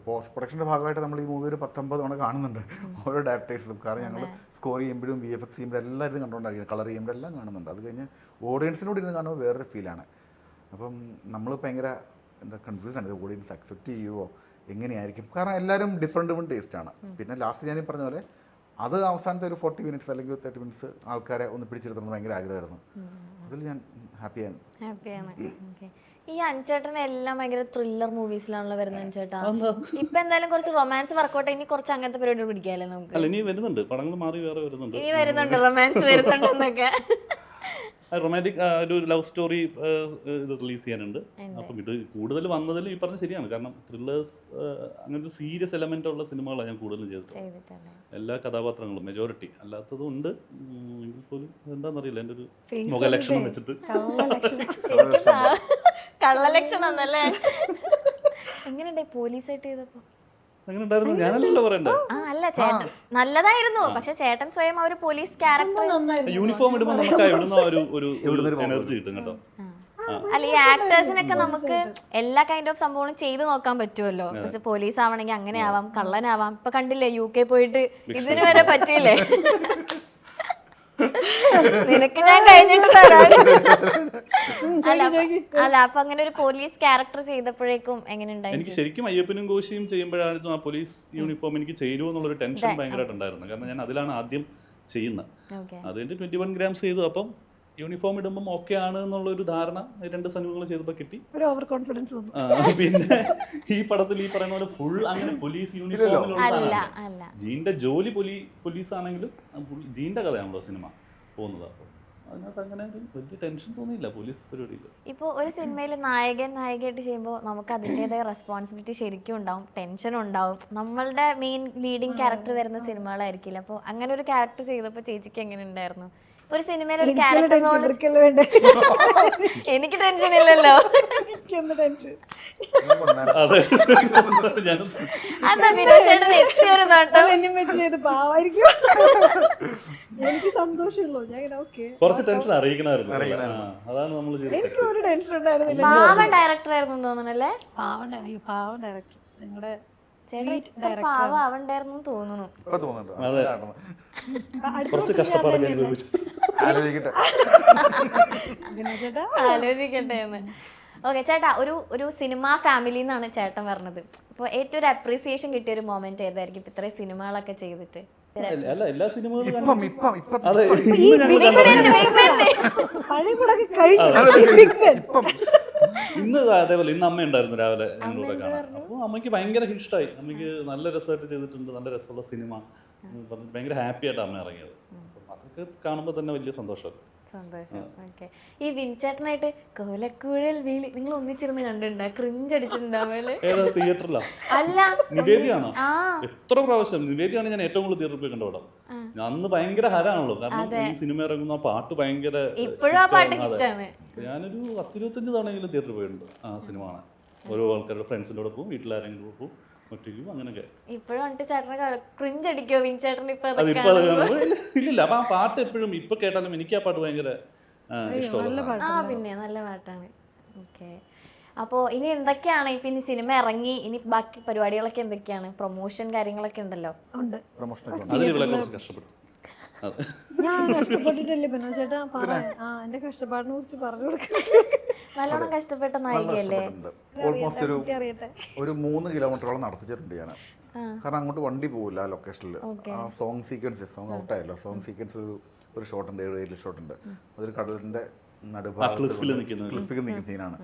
പോസ്റ്റ് പ്രൊഡക്ഷൻ്റെ ഭാഗമായിട്ട് നമ്മൾ ഈ മൂവി ഒരു 19 തവണ കാണുന്നുണ്ട് ഓരോ ഡയറക്ടേഴ്സും. കാരണം ഞങ്ങൾ സ്കോർ ചെയ്യുമ്പോഴും VFX ചെയ്യുമ്പോഴും എല്ലാവരും കണ്ടുകൊണ്ടായിരിക്കും, കളർ ചെയ്യുമ്പോഴും എല്ലാം കാണുന്നുണ്ട്. അത് കഴിഞ്ഞ് ഓഡിയൻസിനോട് ഇരുന്ന് കാണുമ്പോൾ വേറൊരു ഫീലാണ്. അപ്പം നമ്മൾ ഭയങ്കര എന്താ കൺഫ്യൂഷൻ ആണ്, ഇത് ഓഡിയൻസ് അക്സെപ്റ്റ് ചെയ്യുമോ എങ്ങനെയായിരിക്കും, കാരണം എല്ലാവരും ഡിഫറെൻറ്റ് ടേസ്റ്റാണ്. പിന്നെ ലാസ്റ്റ് ഞാൻ പറഞ്ഞ പോലെ അത് അവസാനത്തെ ഒരു 40 മിനിറ്റ്സ് അല്ലെങ്കിൽ 30 മിനിറ്റ്സ് ആൾക്കാരെ ഒന്ന് പിടിച്ചെടുത്തണം ഭയങ്കര ആഗ്രഹമായിരുന്നു. അതിൽ ഞാൻ ഹാപ്പിയാണ്. ഓക്കെ. ഈ അൻചേട്ടൻ എല്ലാം ഭയങ്കര ത്രില്ലർ മൂവീസിലാണല്ലോ വരുന്നത് അൻചേട്ടാ. ഇപ്പൊ എന്തായാലും കുറച്ച് റൊമാൻസ് വർക്കൗട്ട്, ഇനി കുറച്ച് അങ്ങനത്തെ പരിപാടി പിടിക്കാല്ലേ നമുക്ക്? അല്ല, ഇനി വരുന്നുണ്ട് പടങ്ങൾ മാറി വേറെ വരുന്നുണ്ട്. ഇനി വരുന്നുണ്ട് റൊമാൻസ് വരുന്നുണ്ടെന്നൊക്കെ. റൊമാൻറ്റിക് ഒരു ലവ് സ്റ്റോറി ഇത് റിലീസ് ചെയ്യാനുണ്ട്. അപ്പം ഇത് കൂടുതൽ വന്നതിൽ ഈ പറഞ്ഞ ശരിയാണ്, കാരണം ത്രില്ലേഴ്സ് അങ്ങനെ ഒരു സീരിയസ് എലമെന്റ് ഉള്ള സിനിമകളാണ് ഞാൻ കൂടുതലും ചെയ്തിട്ടുള്ളത്. എല്ലാ കഥാപാത്രങ്ങളും മെജോറിറ്റി, അല്ലാത്തതും ഉണ്ട് എങ്കിൽ പോലും എന്താണെന്നറിയില്ല, എൻ്റെ ഒരു മുഖലക്ഷണം വെച്ചിട്ട് കള്ളലക്ഷണല്ലേ? എങ്ങനെയുണ്ടായി പോലീസായിട്ട് ചെയ്തപ്പോ? അങ്ങനെ ഉണ്ടായിരുന്നു, ഞാനല്ലല്ലോ പറയണ്ടേ. അല്ല ചേട്ടൻ നല്ലതായിരുന്നു, പക്ഷെ ചേട്ടൻ സ്വയം ആ ഒരു പോലീസ് ക്യാരക്ടർ യൂണിഫോം ഇടുമ്പോൾ നമുക്ക് എവിടുന്ന ഒരു എനർജി കിട്ടും കേട്ടോ. അല്ല ഈ ആക്ടേഴ്സിനൊക്കെ നമുക്ക് എല്ലാ കൈൻഡ് ഓഫ് സംഭവങ്ങളും ചെയ്തു നോക്കാൻ പറ്റുമല്ലോ. പോലീസ് ആവണമെങ്കിൽ അങ്ങനെ ആവാം, കള്ളനാവാം. ഇപ്പൊ കണ്ടില്ലേ UK പോയിട്ട് ഇതിനു വരെ പറ്റിയില്ലേ? നിനക്ക് ഞാൻ കഴിഞ്ഞിട്ട് തരാം. അല്ല അപ്പൊ അങ്ങനെ ഒരു പോലീസ് ക്യാരക്ടർ ചെയ്തപ്പോഴേക്കും എങ്ങനെ ഉണ്ടായി? എനിക്ക് ശരിക്കും അയ്യപ്പനും കോശിയും ചെയ്യുമ്പോഴായിരുന്നു ആ പോലീസ് യൂണിഫോം എനിക്ക് ചേരുമോ എന്നുള്ളൊരു ടെൻഷൻ ഭയങ്കരമായിട്ട് ഉണ്ടായിരുന്നു. കാരണം ഞാൻ അതിലാണ് ആദ്യം ചെയ്യുന്നത്. അതിന്റെ 21 ഗ്രാംസ് ചെയ്തു. അപ്പം യൂണിഫോം ഇടുമ്പോൾ ഓക്കെ ആണ് എന്നുള്ളൊരു ധാരണ 2 സിനിമകൾ ചെയ്തപ്പോൾ കിട്ടി. ഒരു ഓവർ കോൺഫിഡൻസ് വന്നു. പിന്നെ ഈ പടത്തിൽ ഈ പറയുന്ന പോലെ ഫുൾ അങ്ങനെ പോലീസ് യൂണിഫോമിലുള്ള ജീന്റെ ജോലി പോലീസ് ആണെങ്കിലും ജീന്റെ കഥയാണല്ലോ സിനിമ പോകുന്നത്. അപ്പോൾ അതിനകത്ത് അങ്ങനെ ഒരു വലിയ ടെൻഷൻ തോന്നിയില്ല പോലീസ് പരിപാടിയിൽ. ഇപ്പോൾ ഒരു സിനിമയിൽ നായികയായിട്ട് ചെയ്യുമ്പോൾ നമുക്ക് അതിൻ്റെതായ റെസ്പോൺസിബിലിറ്റി ശരിക്കും ഉണ്ടാവും, ടെൻഷനും ഉണ്ടാവും. നമ്മളുടെ മെയിൻ ലീഡിങ് ക്യാരക്ടർ വരുന്ന സിനിമകളായിരിക്കില്ല. അപ്പോൾ അങ്ങനെ ഒരു ക്യാരക്ടർ ചെയ്തപ്പോൾ ചേച്ചിക്ക് എങ്ങനെ ഉണ്ടായിരുന്നു? ഒരു സിനിമയിൽ ഒരു ക്യാരക്ടർ എനിക്ക് ടെൻഷൻ ഇല്ലല്ലോ. എനിക്ക് സന്തോഷമുള്ളൂ. കുറച്ച് ടെൻഷൻ അറിയിക്കണമായിരുന്നു. അതാണ് നമ്മൾ എനിക്ക് ഒരു ടെൻഷൻ ഉണ്ടായിരുന്നില്ല. പാവം ഡയറക്ടർ ആയിരുന്നു തോന്നണല്ലേ? പാവം ഡയറക്ടർ നിങ്ങളുടെ പാവം ആവണ്ടായിരുന്നു തോന്നുന്നു. കുറച്ച് കഷ്ടപ്പാടൊക്കെ ആലോചിക്കട്ടെ എന്ന്. ഓക്കെ ചേട്ടാ, ഒരു സിനിമാ ഫാമിലി എന്നാണ് ചേട്ടൻ പറഞ്ഞത്. അപ്പോൾ ഏറ്റവും ഒരു അപ്രീസിയേഷൻ കിട്ടിയ ഒരു മൊമെന്റ് ഏതായിരിക്കും ഇത്രയും സിനിമകളൊക്കെ ചെയ്തിട്ട്? അല്ല, എല്ലാ സിനിമകളും ഇന്ന് അതേപോലെ ഇന്ന് അമ്മ ഉണ്ടായിരുന്നു രാവിലെ ഞങ്ങളുടെ കാണാൻ. അപ്പോൾ അമ്മയ്ക്ക് ഭയങ്കര ഇഷ്ടമായി. അമ്മയ്ക്ക് നല്ല രസമായിട്ട് ചെയ്തിട്ടുണ്ട്, നല്ല രസമുള്ള സിനിമ പറഞ്ഞിട്ട് ഭയങ്കര ഹാപ്പി ആയിട്ട് അമ്മ ഇറങ്ങിയത്. അതൊക്കെ കാണുമ്പോൾ തന്നെ വലിയ സന്തോഷം. ഓക്കെ. ഈ വിൻചേട്ടനായിട്ട് കോലക്കുഴൽ വീളി നിങ്ങൾ ഒന്നിച്ചിരുന്ന് കണ്ടിട്ടുണ്ടോ? ക്രിഞ്ച് അടിച്ചിട്ടുണ്ടാവുമല്ലോ. ഏതാ തിയേറ്ററിലാ? അല്ല, നിവേദിയാണോ? എത്ര പ്രാവശ്യം നിവേദിയാണ് ഞാൻ ഏറ്റവും കൂടുതൽ തിയേറ്ററിൽ പോയി കണ്ട പടം. അന്ന് ഭയങ്കര ഹരാണല്ലോ, കാരണം ഈ സിനിമ ഇറങ്ങുന്ന പാട്ട് ഭയങ്കര ഇപ്പോഴും ആ പാട്ട് ഹിറ്റാണ്. ഞാനൊരു 10-25 തവണയെങ്കിലും തിയേറ്ററിൽ പോയിട്ടുണ്ട് ആ സിനിമ കാണാൻ. ഓരോ ആൾക്കാരുടെ ഫ്രണ്ട്സിൻ്റെ കൂടെ പോകും, വീട്ടിലാരെങ്കിലും പോകും, ഒറ്റയ്ക്കും അങ്ങനെയൊക്കെ. ഇപ്പോഴും വന്നിട്ട് ചേട്ടനെ ക്രിഞ്ച് അടിക്കോ വിൻചേട്ടൻ? ഇല്ലില്ല, അപ്പൊ ആ പാട്ട് എപ്പോഴും ഇപ്പൊ കേട്ടാലും എനിക്ക് ആ പാട്ട് ഭയങ്കര ഇഷ്ടമുള്ള. പിന്നെ നല്ല പാട്ടാണ്. ഓക്കെ. അപ്പോൾ ഇനി എന്തൊക്കെയാണ് ഇപ്പം ഇനി സിനിമ ഇറങ്ങി ഇനി ബാക്കി പരിപാടികളൊക്കെ എന്തൊക്കെയാണ്? പ്രൊമോഷൻ കാര്യങ്ങളൊക്കെ ഉണ്ടല്ലോ. അതിൽ ഇവിടെ കുറച്ച് കഷ്ടപ്പെട്ടു. ഞാൻ കഷ്ടപ്പെട്ടിട്ടില്ലേ ബിനോ ചേട്ടാ? എന്റെ കഷ്ടപ്പാടിനെ കുറിച്ച് പറഞ്ഞു കൊടുക്കാം. നല്ലോണം കഷ്ടപ്പെട്ട നായികയല്ലേ? ഓൾമോസ്റ്റ് ഒരു 3 കിലോമീറ്ററോളം നടത്തിച്ചിട്ടുണ്ട് ഞാൻ. കാരണം അങ്ങോട്ട് വണ്ടി പോകില്ല ആ ലൊക്കേഷനിൽ. ആ സോങ് സീക്വൻസ് ഔട്ടായല്ലോ. സോങ് സീക്വൻസ് ഒരു ഷോട്ടുണ്ട്, 7 ഷോട്ടുണ്ട്. അതൊരു കടലിന്റെ നടുഭാഗത്ത് ക്ലിഫിൽ നിൽക്കുന്ന സീനാണ്.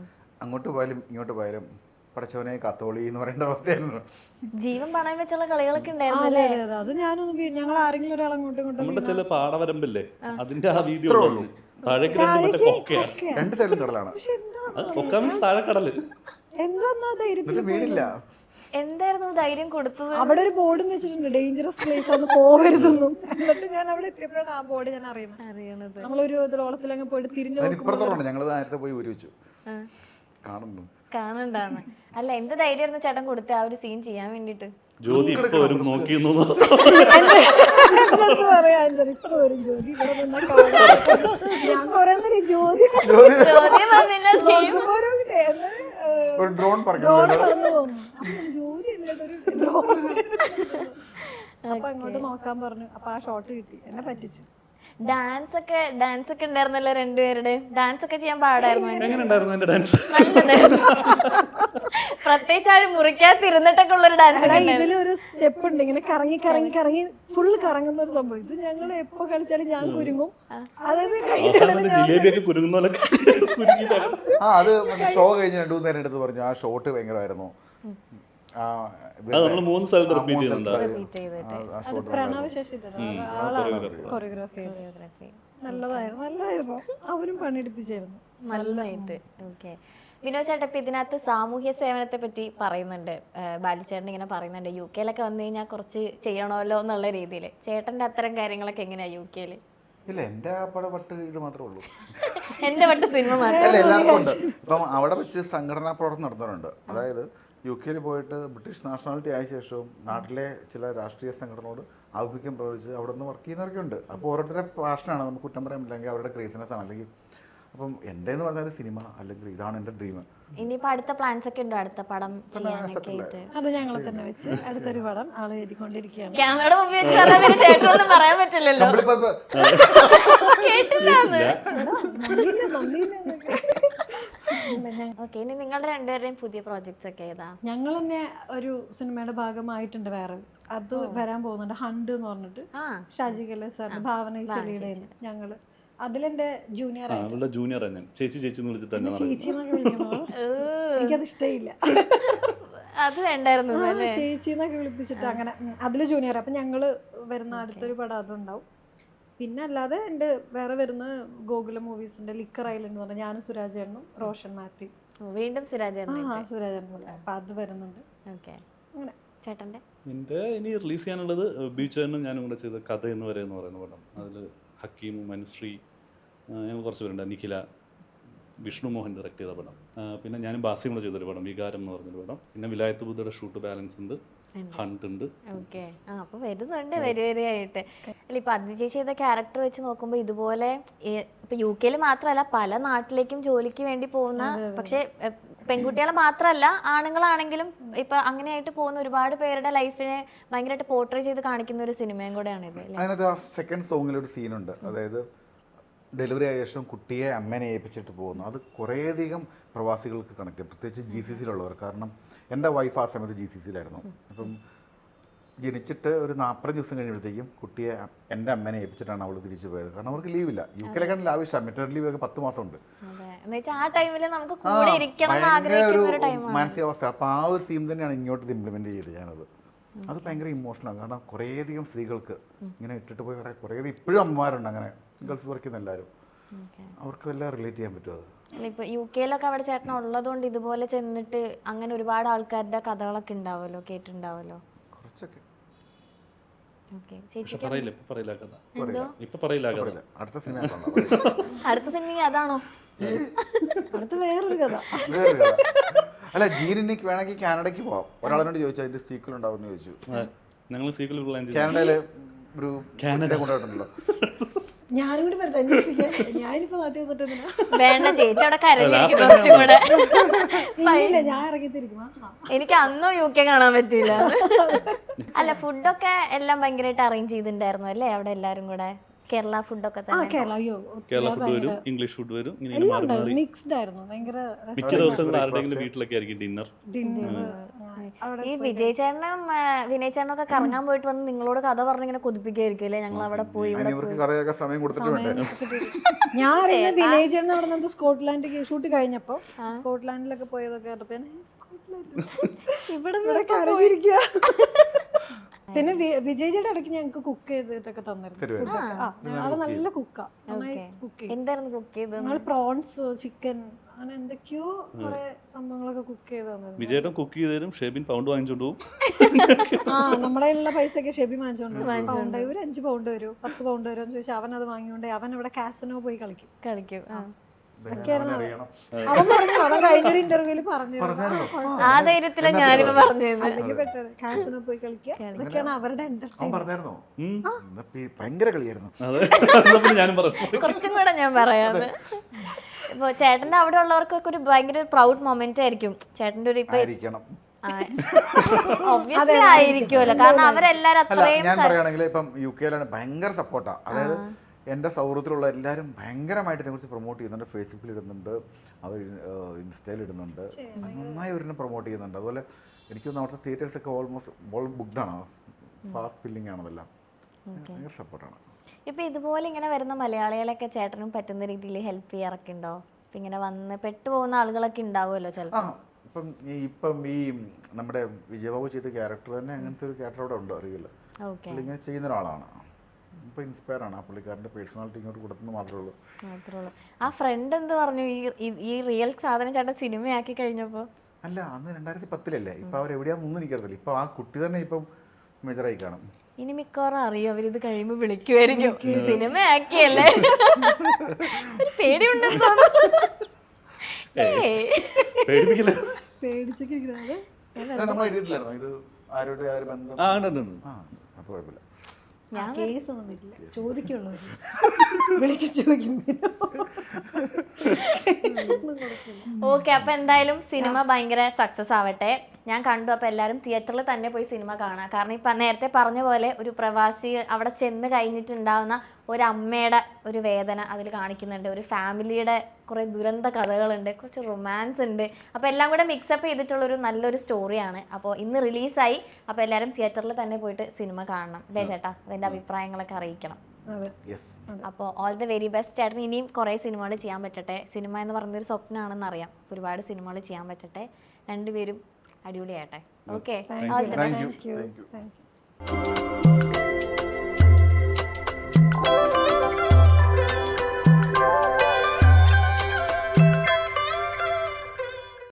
അങ്ങോട്ട് പോയാലും ഇങ്ങോട്ട് പോയാലും പടച്ചോനെ കത്തോളി എന്ന് പറയേണ്ട അവസ്ഥയായിരുന്നു. ജീവൻ പണയം വെച്ചുള്ള കളികളൊക്കെ ഉണ്ടായിരുന്നു. അത് ഞാനൊന്നും ഞങ്ങൾ ആരെങ്കിലും ഒരാൾ അങ്ങോട്ടും ഇങ്ങോട്ടും നമ്മുടെ ചില പാടവരമ്പില്ലേ അതിന്റെ ആ വീതി താഴേക്ക് 2 സൈഡിലും കടലാണ്. താഴെ കടല്. വീടില്ല. എന്തായിരുന്നു ധൈര്യം കൊടുത്തത്? അവിടെ ഒരു ബോർഡും വെച്ചിട്ടുണ്ട്, ഡേഞ്ചറസ് പ്ലേസ് ആണ് പോകരുതെന്നും. എന്നിട്ട് ഞാൻ അവിടെ എത്തിയപ്പോഴാണ് ആ ബോർഡ് ഞാൻ അറിയണത്. നമ്മളൊരു ഓളത്തിലങ്ങ് പോയിട്ട് തിരിഞ്ഞു ഇപ്പുറത്തോളം ഞങ്ങൾ നേരത്തെ പോയി ഊരിവെച്ചു കാണണ്ടാന്ന്. അല്ല, എന്ത് ധൈര്യമായിരുന്നു ചേട്ടൻ കൊടുത്ത ആ ഒരു സീൻ ചെയ്യാൻ വേണ്ടിട്ട്? ജ്യോതി ഇപ്പൊ വരും നോക്കി അപ്പൊ അങ്ങോട്ട് നോക്കാൻ പറഞ്ഞു. അപ്പൊ ആ ഷോട്ട് കിട്ടി, എന്നെ പറ്റിച്ചു. ഡാൻസ് ഒക്കെ ഉണ്ടായിരുന്നല്ലോ രണ്ടുപേരുടെ. ഡാൻസ് ഒക്കെ ചെയ്യാൻ പാടായിരുന്നു. എങ്ങനെ ഉണ്ടായിരുന്നു എന്റെ ഡാൻസ്? നല്ലതായിരുന്നു. പ്രത്യേകിച്ച് ആ ഒരു മുറിക്കകത്തിരുന്നിട്ടൊക്കെ ഉള്ളൊരു ഡാൻസ് ഒക്കെ ഉണ്ടായിരുന്നു. ഇതിലൊരു സ്റ്റെപ്പ് ഉണ്ട്, ഇങ്ങനെ കറങ്ങി കറങ്ങി കറങ്ങി ഫുൾ കറങ്ങുന്ന ഒരു സംഭവം. ഇത് ഞങ്ങൾ എപ്പോ കളിച്ചാലും ഞാൻ കുരുങ്ങും. അതായത് അവസാനം ജിലേബിയൊക്കെ കുരുങ്ങുന്ന പോലെ കുരുങ്ങി അത് ഷോ കഴിഞ്ഞ് 2-3 നേരം എടുത്ത് പറഞ്ഞു ആ ഷോട്ട് ഭയങ്കരമായിരുന്നു. അത് നമ്മൾ 3 സ്ഥലത്ത് റിപ്പീറ്റ് ചെയ്യുന്നുണ്ട്. റിപ്പീറ്റ് ചെയ്തിട്ട് അത് പ്രണവ് ശശി ആളാണ് കൊറിയോഗ്രാഫി നല്ലതായിരുന്നു. അവരും പണിയെടുപ്പിച്ചായിരുന്നു നന്നായിട്ട്. ഓക്കെ, വിനോദ് ചേട്ടൻ ഇപ്പൊ ഇതിനകത്ത് സാമൂഹ്യ സേവനത്തെ പറ്റി പറയുന്നുണ്ട്. ബാലിച്ചേട്ടൻ ഇങ്ങനെ പറയുന്നുണ്ട് UK വന്നു കഴിഞ്ഞാൽ കുറച്ച് ചെയ്യണമല്ലോ എന്നുള്ള രീതിയിൽ. ചേട്ടന്റെ അത്തരം കാര്യങ്ങളൊക്കെ എങ്ങനെയാ UK? ഇല്ല, എൻ്റെ പട്ട് ഇത് മാത്രമേ ഉള്ളൂ. എന്റെ പട്ട് സിനിമ മാത്രം. അല്ല, എല്ലാവർക്കും ഉണ്ട്. ഇപ്പം അവിടെ വെച്ച് സംഘടനാ പ്രവർത്തനം നടത്തുന്നുണ്ട്. അതായത് UK പോയിട്ട് ബ്രിട്ടീഷ് നാഷണാലിറ്റി ആയ ശേഷവും നാട്ടിലെ ചില രാഷ്ട്രീയ സംഘടനയോട് ആഭിമുഖ്യം പ്രവർത്തിച്ച് അവിടെ നിന്ന് വർക്ക് ചെയ്യുന്നവരൊക്കെ ഉണ്ട്. അപ്പോൾ ഓരോരുത്തരുടെ പാഷനാണ്, നമുക്ക് കുറ്റം പറയാൻ പറ്റില്ലെങ്കിൽ അവരുടെ ക്രേസിനെസ് ആണ്. അല്ലെങ്കിൽ അപ്പം എൻ്റെ എന്ന് പറഞ്ഞാൽ സിനിമ, അല്ലെങ്കിൽ ഇതാണ് എൻ്റെ ഡ്രീം. ഇനിയിപ്പോ അടുത്ത പ്ലാൻസ് ഒക്കെ ഉണ്ടോ അടുത്ത പടം ചെയ്യാനൊക്കെ ആയിട്ട്? അത് ഞങ്ങളെ തന്നെ വെച്ച് അടുത്തൊരു പടം ആള് എഴുതിക്കൊണ്ടിരിക്കുകയാണ്. ക്യാമറയുടെ മുമ്പിൽ വെച്ച് പറഞ്ഞാൽ പിന്നെ ചേട്ടനൊന്നും പറയാൻ പറ്റില്ലല്ലോ. കേട്ടില്ലാന്ന്. ഓക്കെ, ഇനി നിങ്ങളുടെ രണ്ടുപേരുടെയും പുതിയ പ്രോജക്ട്സ് ഒക്കെ ഏതാ? ഞങ്ങൾ തന്നെ ഒരു സിനിമയുടെ ഭാഗമായിട്ടുണ്ട്. വേറെ അത് വരാൻ പോകുന്നുണ്ട്, ഹണ്ട് എന്ന് പറഞ്ഞിട്ട്. ഷാജി കല്ലേ സാറിന്റെ ഭാവന ശൈലിയുടെ ഞങ്ങള് അതിലെന്റെ ജൂനിയർ ജൂനിയർ ചേച്ചി എന്ന് വിളിച്ചിട്ട് ചേച്ചി എന്നൊക്കെ വിളിക്കണോ? എനിക്കത് ഇഷ്ടമില്ല. അത് വേണ്ടായിരുന്നു. ചേച്ചി എന്നൊക്കെ വിളിപ്പിച്ചിട്ട് അങ്ങനെ അതില് ജൂനിയർ. അപ്പൊ ഞങ്ങള് വരുന്ന അടുത്തൊരു പടം അതുണ്ടാവും. പിന്നെ അല്ലാതെ എൻ്റെ വേറെ വരുന്ന ഗോകുല മൂവീസിന്റെ ലിക്കർ ഐലൻഡ് എന്ന് പറഞ്ഞാൽ ഞാനും സുരാജേട്ടനും റോഷൻ മാത്യു. വീണ്ടും സുരാജേട്ടൻ. അപ്പൊ അത് വരുന്നുണ്ട്. അങ്ങനെ ചേട്ടന്റെ എൻ്റെ ഇനി റിലീസ് ചെയ്യാനുള്ളത് ബീച്ചേനും ഞാനും കൂടെ ചെയ്ത കഥ എന്ന് പറയുന്ന പടം. അതിൽ ഹക്കീം, മനുശ്രീ, ഞങ്ങൾ കുറച്ച് പേരുണ്ട്. നിഖില, വിഷ്ണു മോഹൻ ഡയറക്റ്റ് ചെയ്ത പടം. പിന്നെ ഞാനും ബാസിയും കൂടെ ചെയ്തൊരു പടം, വികാരം എന്ന് പറഞ്ഞൊരു പടം. പിന്നെ വിലായത്ത് ബുദ്ധയുടെ ഷൂട്ട് ബാലൻസ് ഉണ്ട്, ഹണ്ട് ഉണ്ട്. ഓക്കെ, അപ്പൊ വരുന്നുണ്ട് വരിയായിട്ട്. അല്ല, ഇപ്പൊ അതിജയ് ചെയ്ത ക്യാരക്ടർ വെച്ച് നോക്കുമ്പോ ഇതുപോലെ ഇപ്പൊ UK മാത്രമല്ല പല നാട്ടിലേക്കും ജോലിക്ക് വേണ്ടി പോകുന്ന, പക്ഷെ പെൺകുട്ടികളെ മാത്രമല്ല ആണുങ്ങളാണെങ്കിലും ഇപ്പൊ അങ്ങനെയായിട്ട് പോകുന്ന ഒരുപാട് പേരുടെ ലൈഫിനെ ഭയങ്കരമായിട്ട് പോർട്രേ ചെയ്ത് കാണിക്കുന്ന ഒരു സിനിമയും കൂടെയാണ് ഇത്. അതിനകത്ത് ആ സെക്കൻഡ് സോങ്ങിലൊരു സീനുണ്ട്. അതായത് ഡെലിവറി ആയ ശേഷം കുട്ടിയെ അമ്മേനെ ഏൽപ്പിച്ചിട്ട് പോകുന്നു. അത് കുറേയധികം പ്രവാസികൾക്ക് കണക്ട്, പ്രത്യേകിച്ച് GCC-യിലുള്ളവർ. കാരണം എൻ്റെ വൈഫ് ആ സമയത്ത് GCC-യിലായിരുന്നു. അപ്പം ജനിച്ചിട്ട് ഒരു 40 ദിവസം കഴിയുമ്പോഴത്തേക്കും കുട്ടിയെ എൻ്റെ അമ്മേനെ ഏൽപ്പിച്ചിട്ടാണ് അവൾ തിരിച്ചു പോയത്. കാരണം അവർക്ക് ലീവില്ല. UK ആവശ്യമാണ്, മെറ്റേണിറ്റി ലീവ് ഒക്കെ 10 മാസം ഉണ്ട്. മാനസികാവസ്ഥ. അപ്പോൾ ആ ഒരു സീൻ തന്നെയാണ് ഇങ്ങോട്ട് ഇംപ്ലിമെന്റ് ചെയ്തത് ഞാനത്. അത് ഭയങ്കര ഇമോഷണലാണ്. കാരണം കുറേയധികം സ്ത്രീകൾക്ക് ഇങ്ങനെ ഇട്ടിട്ട് പോയി കുറേയധികം ഇപ്പോഴും അമ്മമാരുണ്ട് അങ്ങനെ ഗൾഫ് വർക്ക് ചെയ്യുന്ന എല്ലാവരും. അവർക്ക് എല്ലാം റിലേറ്റ് ചെയ്യാൻ പറ്റും. അത് ഇപ്പൊ UK അവിടെ ചേട്ടൻ ഉള്ളതുകൊണ്ട് ഇതുപോലെ ചെന്നിട്ട് അങ്ങനെ ഒരുപാട് ആൾക്കാരുടെ കഥകളൊക്കെ ഉണ്ടാവുമല്ലോ, കേട്ടിട്ടുണ്ടാവുമല്ലോ കുറച്ചൊക്കെ. അടുത്ത സിനിമ അതാണോ? അടുത്ത വേറൊരു കഥ. അല്ല, ജീനിക്ക് വേണമെങ്കിൽ കാനഡയ്ക്ക് പോവാം. ഒരാളോട് ചോദിച്ചു അതിന്റെ സീക്വൽ ഉണ്ടാവും എന്ന് ചോദിച്ചു. ഞങ്ങൾ സീക്വൽ പ്ലാൻ ചെയ്തു. കാനഡയില് ഒരു കാനഡ കൊണ്ടുപോയിട്ടുണ്ടല്ലോ. ഞാനും കൂടി വരട്ടെ അന്വേഷിക്കാൻ. ഞാനിപ്പോ നാട്ടിൽ വന്നിട്ട് വേണ്ട ചേച്ചി അവിടെ കരഞ്ഞിരിക്കും കുറച്ചും കൂടെ. ഞാൻ ഇറങ്ങിത്തിരിക്കും. എനിക്ക് അന്നും UK കാണാൻ പറ്റില്ല. അല്ല, ഫുഡൊക്കെ എല്ലാം ഭയങ്കരമായിട്ട് അറേഞ്ച് ചെയ്തിട്ടുണ്ടായിരുന്നു അല്ലേ അവിടെ എല്ലാരും കൂടെ? കേരള ഫുഡൊക്കെ കേരള ഫുഡ് വരും, ഇംഗ്ലീഷ് ഫുഡ് വരും, മിക്സ്ഡ് ആയിരുന്നു. ഭയങ്കര മിക്ക ദിവസങ്ങളും ആരുടെയെങ്കിലും വീട്ടിലൊക്കെ ആയിരിക്കും ഡിന്നർ. ഈ വിജയ് ചേട്ടനും വിനയ് ചേട്ടനും ഒക്കെ കറങ്ങാൻ പോയിട്ട് വന്ന് നിങ്ങളോട് കഥ പറഞ്ഞിങ്ങനെ കൊതിപ്പിക്കായിരിക്കും അല്ലേ? ഞങ്ങൾ അവിടെ പോയി ഞാൻ വിനയ് ചേട്ടൻ അവിടെ നിന്ന് സ്കോട്ട്ലാൻഡ് ഷൂട്ട് കഴിഞ്ഞപ്പോ സ്കോട്ട്ലാൻഡിലൊക്കെ പോയതൊക്കെ ഇവിടെ കരഞ്ഞിരിക്കുക. പിന്നെ വിജയ് ചേട്ടൻ ഇടയ്ക്ക് ഞങ്ങൾക്ക് കുക്ക് ചെയ്തിട്ടൊക്കെ തന്നിരുന്നു. ആള് നല്ല കുക്കാ, കുക്ക് ചെയ്യും. എന്തായിരുന്നു കുക്ക് ചെയ്തത്? ഞങ്ങൾ പ്രോൺസ്, ചിക്കൻ, അങ്ങനെ എന്തൊക്കെയോ കുറെ സംഭവങ്ങളൊക്കെ കുക്ക് ചെയ്ത് തന്നിരുന്നു. വിജയേട്ടൻ കുക്ക് ചെയ്ത് തരും, ഷെബിൻ പൗണ്ട് വാങ്ങിച്ചോണ്ട് പോകും. നമ്മുടെ ഉള്ള പൈസയൊക്കെ ഷെബി വാങ്ങിച്ചോണ്ട് പൗണ്ട് ഒരു 5 പൗണ്ട് വരും, 10 പൗണ്ട് വരും എന്ന് ചോദിച്ചാൽ അവൻ അത് വാങ്ങിക്കൊണ്ട് അവൻ ഇവിടെ കാസിനോ പോയി കളിക്കും. അവൻ പറഞ്ഞു, അവൻ കഴിഞ്ഞൊരു ഇന്റർവ്യൂല് പറഞ്ഞു ആ ധൈര്യത്തിലാണ് ഞാനിപ്പോ പറഞ്ഞത്. അല്ലെങ്കിൽ പെട്ടത് കാസിനോ പോയി കളിക്കുക, ഇതൊക്കെയാണ് അവരുടെ എന്റർടൈൻമെന്റ്. ഭയങ്കര കളിയായിരുന്നു. കുറച്ചും കൂടെ ഞാൻ പറയാന്ന്. ഇപ്പൊ ചേട്ടന്റെ അവിടെ ഉള്ളവർക്കൊക്കെ ഒരു ഭയങ്കര പ്രൗഡ് മൊമെന്റ് ആയിരിക്കും ചേട്ടന്റെ ഒരു ഇപ്പൊ ഒബ്വിയസ്ലി ആയിരിക്കുമല്ലോ, കാരണം അവരെല്ലാരും അത്രയും. ഞാൻ പറയുകയാണെങ്കിൽ ഇപ്പം UK ഭയങ്കര സപ്പോർട്ടാ. അതായത് എൻ്റെ സൗഹൃദത്തിലുള്ള എല്ലാവരും ഭയങ്കരമായിട്ട് ഇതിനെക്കുറിച്ച് പ്രൊമോട്ട് ചെയ്യുന്നുണ്ട്. ഫേസ്ബുക്കിൽ ഇടുന്നുണ്ട്, അവർ ഇൻസ്റ്റയിൽ ഇടുന്നുണ്ട്, നന്നായി അവരെന്നെ പ്രൊമോട്ട് ചെയ്യുന്നുണ്ട്. അതുപോലെ എനിക്ക് തോന്നുന്നു അവിടുത്തെ തിയേറ്റേഴ്സൊക്കെ ഓൾ ബുക്ക്ഡാണ്, ഫാസ്റ്റ് ഫില്ലിംഗ് ആണ്, അതെല്ലാം ഭയങ്കര സപ്പോർട്ടാണ്. ഇപ്പൊ ഇതുപോലെ ഇങ്ങനെ വരുന്ന മലയാളികളൊക്കെ ചേട്ടനും പറ്റുന്ന രീതിയിൽ ഹെൽപ്പ് ചെയ്യാറൊക്കെ ഉണ്ടോ? ഇപ്പൊ ഇങ്ങനെ വന്ന് പെട്ടുപോകുന്ന ആളുകളൊക്കെ ഉണ്ടാവുമല്ലോ ചിലപ്പോൾ. ഇപ്പം ഈ നമ്മുടെ വിജയബാബു ചെയ്ത ക്യാരക്ടർ തന്നെ അങ്ങനത്തെ ഒരു ക്യാരക്ടർ അവിടെ ഉണ്ട്, അറിയില്ല. പുള്ളി ഇങ്ങനെ ചെയ്യുന്ന ഒരാളാണ്. ഇപ്പം ഇൻസ്പയർ ആണ് ആ പുള്ളിക്കാരൻ്റെ പേഴ്സണാലിറ്റി ഇങ്ങോട്ട് കൊടുത്തെന്ന് മാത്രമേ ഉള്ളൂ. ആ ഫ്രണ്ട് എന്ത് പറഞ്ഞു ഈ റിയൽ സാധനം ചേട്ടൻ സിനിമയാക്കി കഴിഞ്ഞപ്പോൾ? അല്ല, അന്ന് 2010 ഇപ്പം അവരെവിടെയാണെന്നൊന്നും എനിക്കറിയില്ല. ഇപ്പം ആ കുട്ടി തന്നെ ഇപ്പം മേജറായി കാണും. ഇനി മിക്കവാറും അറിയോ അവരിത് കഴിയുമ്പോൾ വിളിക്കുമായിരിക്കും, സിനിമ ആക്കിയല്ലേ. ഒരു പേടിയുണ്ടെന്ന് തോന്നുന്നു. പേടിച്ചൊക്കെ നമ്മൾ എഴുതിയിട്ടില്ലായിരുന്നോ ഇത് ആരോട് ആര് ബന്ധം? അപ്പോൾ കുഴപ്പമില്ല. കേസ് ഒന്നുമില്ല, ചോദിക്കുള്ളൂ, വിളിച്ചു ചോദിക്കും. ഓക്കെ, അപ്പൊ എന്തായാലും സിനിമ ഭയങ്കര സക്സസ് ആവട്ടെ. ഞാൻ കണ്ടു, അപ്പൊ എല്ലാവരും തിയേറ്ററിൽ തന്നെ പോയി സിനിമ കാണാം. കാരണം ഇപ്പം നേരത്തെ പറഞ്ഞ പോലെ ഒരു പ്രവാസി അവിടെ ചെന്ന് കഴിഞ്ഞിട്ടുണ്ടാവുന്ന ഒരമ്മയുടെ ഒരു വേദന അതിൽ കാണിക്കുന്നുണ്ട്, ഒരു ഫാമിലിയുടെ കുറേ ദുരന്ത കഥകളുണ്ട്, കുറച്ച് റൊമാൻസ് ഉണ്ട്. അപ്പോൾ എല്ലാം കൂടെ മിക്സപ്പ് ചെയ്തിട്ടുള്ളൊരു നല്ലൊരു സ്റ്റോറിയാണ്. അപ്പോൾ ഇന്ന് റിലീസായി, അപ്പോൾ എല്ലാവരും തിയേറ്ററിൽ തന്നെ പോയിട്ട് സിനിമ കാണണം അല്ലേ ചേട്ടാ? അതിൻ്റെ അഭിപ്രായങ്ങളൊക്കെ അറിയിക്കണം. അപ്പോൾ ഓൾ ദ വെരി ബെസ്റ്റ് ചേട്ടൻ. ഇനിയും കുറേ സിനിമകൾ ചെയ്യാൻ പറ്റട്ടെ. സിനിമ എന്ന് പറയുന്നൊരു സ്വപ്നമാണെന്ന് അറിയാം. ഒരുപാട് സിനിമകൾ ചെയ്യാൻ പറ്റട്ടെ. രണ്ടുപേരും അടിപൊളിയാട്ടെ. Okay, thank you.